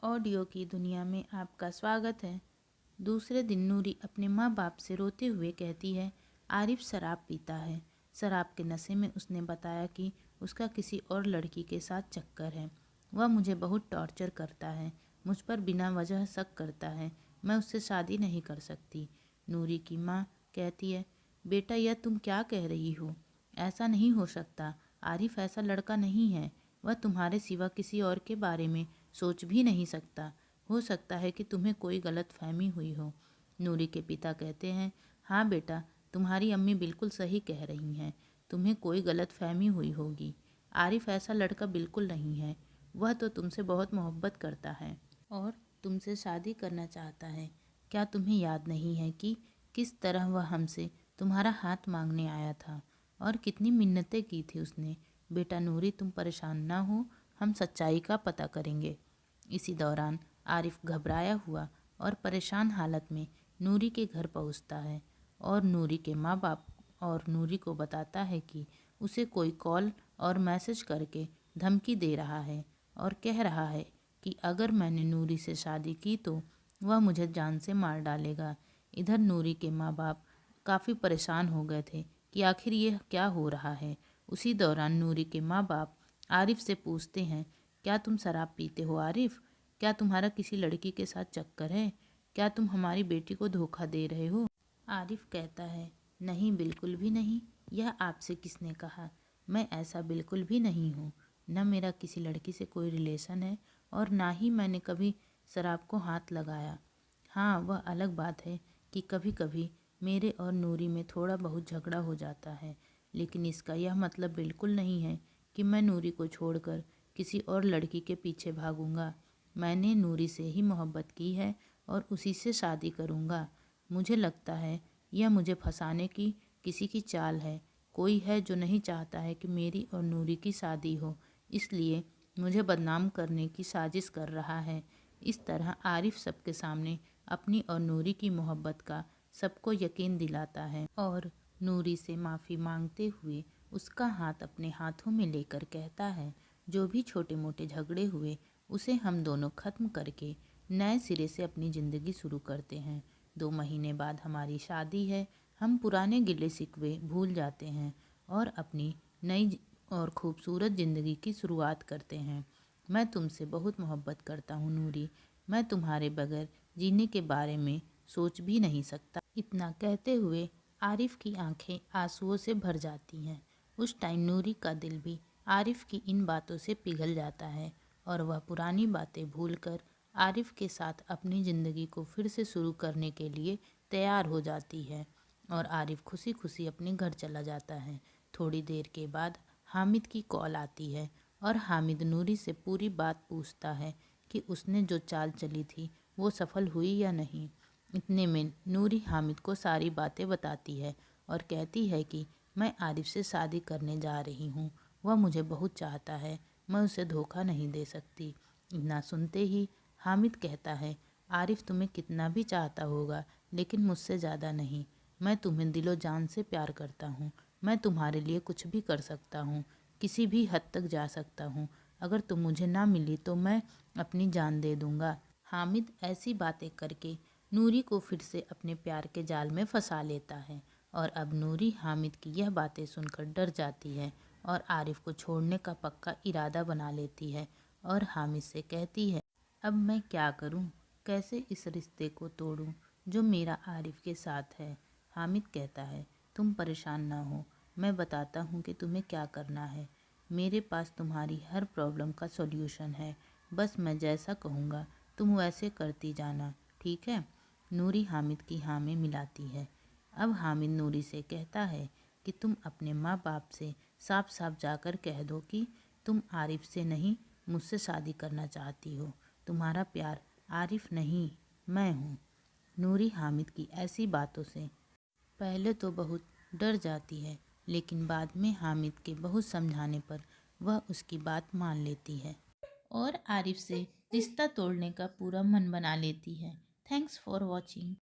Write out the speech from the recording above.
Audio की दुनिया में आपका स्वागत है। दूसरे दिन नूरी अपने माँ बाप से रोते हुए कहती है, आरिफ शराब पीता है। शराब के नशे में उसने बताया कि उसका किसी और लड़की के साथ चक्कर है। वह मुझे बहुत टॉर्चर करता है, मुझ पर बिना वजह शक करता है। मैं उससे शादी नहीं कर सकती। नूरी की माँ कहती है, बेटा यह तुम क्या कह रही हो? ऐसा नहीं हो सकता। आरिफ ऐसा लड़का नहीं है। वह तुम्हारे सिवा किसी और के बारे में सोच भी नहीं सकता। हो सकता है कि तुम्हें कोई गलत फहमी हुई हो। नूरी के पिता कहते हैं, हाँ बेटा, तुम्हारी अम्मी बिल्कुल सही कह रही हैं। तुम्हें कोई गलत फहमी हुई होगी। आरिफ ऐसा लड़का बिल्कुल नहीं है। वह तो तुमसे बहुत मोहब्बत करता है और तुमसे शादी करना चाहता है। क्या तुम्हें याद नहीं है कि किस तरह वह हमसे तुम्हारा हाथ मांगने आया था और कितनी मिन्नतें की थी उसने? बेटा नूरी, तुम परेशान ना हो, हम सच्चाई का पता करेंगे। इसी दौरान आरिफ घबराया हुआ और परेशान हालत में नूरी के घर पहुंचता है और नूरी के माँ बाप और नूरी को बताता है कि उसे कोई कॉल और मैसेज करके धमकी दे रहा है और कह रहा है कि अगर मैंने नूरी से शादी की तो वह मुझे जान से मार डालेगा। इधर नूरी के माँ बाप काफ़ी परेशान हो गए थे कि आखिर ये क्या हो रहा है। उसी दौरान नूरी के माँ बाप आरिफ से पूछते हैं, क्या तुम शराब पीते हो आरिफ? क्या तुम्हारा किसी लड़की के साथ चक्कर है? क्या तुम हमारी बेटी को धोखा दे रहे हो? आरिफ कहता है, नहीं बिल्कुल भी नहीं। यह आपसे किसने कहा? मैं ऐसा बिल्कुल भी नहीं हूँ। न मेरा किसी लड़की से कोई रिलेशन है और ना ही मैंने कभी शराब को हाथ लगाया। हाँ, वह अलग बात है कि कभी कभी मेरे और नूरी में थोड़ा बहुत झगड़ा हो जाता है, लेकिन इसका यह मतलब बिल्कुल नहीं है कि मैं नूरी को छोड़कर किसी और लड़की के पीछे भागूंगा। मैंने नूरी से ही मोहब्बत की है और उसी से शादी करूंगा। मुझे लगता है यह मुझे फंसाने की किसी की चाल है। कोई है जो नहीं चाहता है कि मेरी और नूरी की शादी हो, इसलिए मुझे बदनाम करने की साजिश कर रहा है। इस तरह आरिफ सबके सामने अपनी और नूरी की मोहब्बत का सबको यकीन दिलाता है और नूरी से माफ़ी मांगते हुए उसका हाथ अपने हाथों में लेकर कहता है, जो भी छोटे मोटे झगड़े हुए उसे हम दोनों ख़त्म करके नए सिरे से अपनी ज़िंदगी शुरू करते हैं। 2 महीने बाद हमारी शादी है। हम पुराने गिले शिकवे भूल जाते हैं और अपनी नई और खूबसूरत ज़िंदगी की शुरुआत करते हैं। मैं तुमसे बहुत मोहब्बत करता हूँ नूरी। मैं तुम्हारे बगैर जीने के बारे में सोच भी नहीं सकता। इतना कहते हुए आरिफ की आंखें आंसुओं से भर जाती हैं। उस टाइम नूरी का दिल भी आरिफ की इन बातों से पिघल जाता है और वह पुरानी बातें भूलकर आरिफ के साथ अपनी ज़िंदगी को फिर से शुरू करने के लिए तैयार हो जाती है और आरिफ खुशी खुशी अपने घर चला जाता है। थोड़ी देर के बाद हामिद की कॉल आती है और हामिद नूरी से पूरी बात पूछता है कि उसने जो चाल चली थी वो सफल हुई या नहीं। इतने में नूरी हामिद को सारी बातें बताती है और कहती है कि मैं आरिफ से शादी करने जा रही हूँ। वह मुझे बहुत चाहता है, मैं उसे धोखा नहीं दे सकती। इतना सुनते ही हामिद कहता है, आरिफ तुम्हें कितना भी चाहता होगा लेकिन मुझसे ज़्यादा नहीं। मैं तुम्हें दिलो जान से प्यार करता हूँ। मैं तुम्हारे लिए कुछ भी कर सकता हूँ, किसी भी हद तक जा सकता हूँ। अगर तुम मुझे ना मिली तो मैं अपनी जान दे दूँगा। हामिद ऐसी बातें करके नूरी को फिर से अपने प्यार के जाल में फंसा लेता है और अब नूरी हामिद की यह बातें सुनकर डर जाती है और आरिफ को छोड़ने का पक्का इरादा बना लेती है और हामिद से कहती है, अब मैं क्या करूं? कैसे इस रिश्ते को तोड़ूं जो मेरा आरिफ के साथ है? हामिद कहता है, तुम परेशान ना हो, मैं बताता हूं कि तुम्हें क्या करना है। मेरे पास तुम्हारी हर प्रॉब्लम का सॉल्यूशन है। बस मैं जैसा कहूँगा तुम वैसे करती जाना, ठीक है? नूरी हामिद की हाँ में मिलाती है। अब हामिद नूरी से कहता है कि तुम अपने माँ बाप से साफ साफ जाकर कह दो कि तुम आरिफ से नहीं, मुझसे शादी करना चाहती हो। तुम्हारा प्यार आरिफ नहीं, मैं हूँ। नूरी हामिद की ऐसी बातों से पहले तो बहुत डर जाती है, लेकिन बाद में हामिद के बहुत समझाने पर वह उसकी बात मान लेती है और आरिफ से रिश्ता तोड़ने का पूरा मन बना लेती है। Thanks for watching.